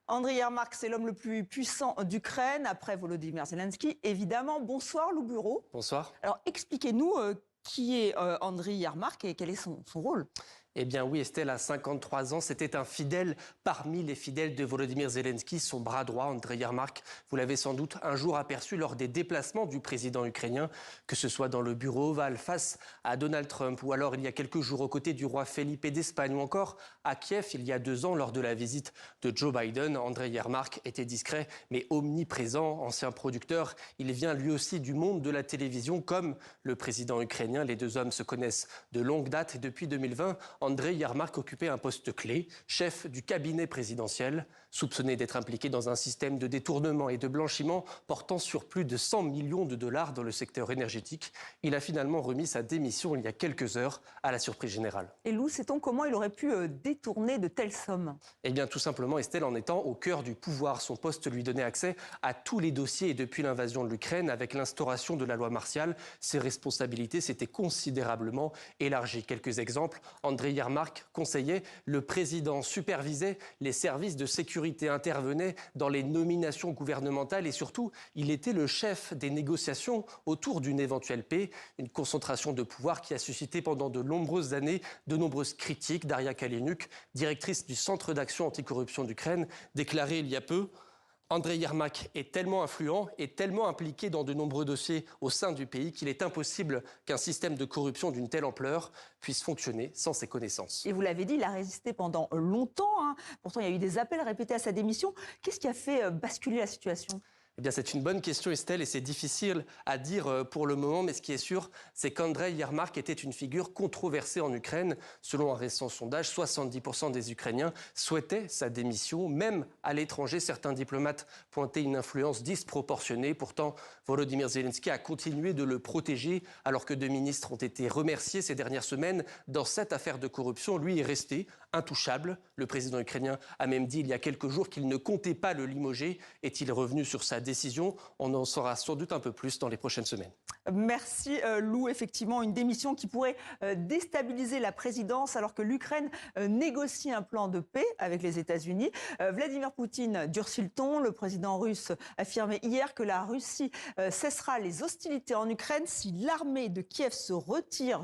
Andriy Yermak, c'est l'homme le plus puissant d'Ukraine, après Volodymyr Zelensky, évidemment. Bonsoir, Lou Bureau. Bonsoir. Alors, expliquez-nous qui est Andriy Yermak et quel est son rôle. Eh bien oui, Estelle a 53 ans. C'était un fidèle parmi les fidèles de Volodymyr Zelensky, son bras droit, Andriy Yermak. Vous l'avez sans doute un jour aperçu lors des déplacements du président ukrainien, que ce soit dans le bureau ovale face à Donald Trump, ou alors il y a quelques jours aux côtés du roi Felipe d'Espagne, ou encore à Kiev il y a 2 ans lors de la visite de Joe Biden. Andriy Yermak était discret mais omniprésent. Ancien producteur, il vient lui aussi du monde de la télévision comme le président ukrainien. Les deux hommes se connaissent de longue date et depuis 2020, Andriy Yermak occupait un poste clé, chef du cabinet présidentiel, soupçonné d'être impliqué dans un système de détournement et de blanchiment portant sur plus de 100 millions de dollars dans le secteur énergétique. Il a finalement remis sa démission il y a quelques heures à la surprise générale. Et Lou, sait-on comment il aurait pu détourner de telles sommes? Eh bien, tout simplement, Estelle, en étant au cœur du pouvoir. Son poste lui donnait accès à tous les dossiers et depuis l'invasion de l'Ukraine, avec l'instauration de la loi martiale, ses responsabilités s'étaient considérablement élargies. Quelques exemples. Andriy Yermak conseillait, le président supervisait, les services de sécurité intervenaient dans les nominations gouvernementales et surtout, il était le chef des négociations autour d'une éventuelle paix. Une concentration de pouvoir qui a suscité pendant de nombreuses années de nombreuses critiques. Daria Kaleniuk, directrice du Centre d'action anticorruption d'Ukraine, déclarait il y a peu: Andriy Yermak est tellement influent et tellement impliqué dans de nombreux dossiers au sein du pays qu'il est impossible qu'un système de corruption d'une telle ampleur puisse fonctionner sans ses connaissances. Et vous l'avez dit, il a résisté pendant longtemps. Pourtant, il y a eu des appels répétés à sa démission. Qu'est-ce qui a fait basculer la situation ? Eh bien, c'est une bonne question, Estelle, et c'est difficile à dire pour le moment, mais ce qui est sûr, c'est qu'Andriy Yermak était une figure controversée en Ukraine. Selon un récent sondage, 70% des Ukrainiens souhaitaient sa démission. Même à l'étranger, certains diplomates pointaient une influence disproportionnée. Pourtant, Volodymyr Zelensky a continué de le protéger, alors que 2 ministres ont été remerciés ces dernières semaines. Dans cette affaire de corruption, lui est resté intouchable. Le président ukrainien a même dit il y a quelques jours qu'il ne comptait pas le limoger. Est-il revenu sur sa décision? On en saura sans doute un peu plus dans les prochaines semaines. Merci Lou. Effectivement, une démission qui pourrait déstabiliser la présidence alors que l'Ukraine négocie un plan de paix avec les États-Unis. Vladimir Poutine durcit le ton. Le président russe affirmait hier que la Russie cessera les hostilités en Ukraine si l'armée de Kiev se retire.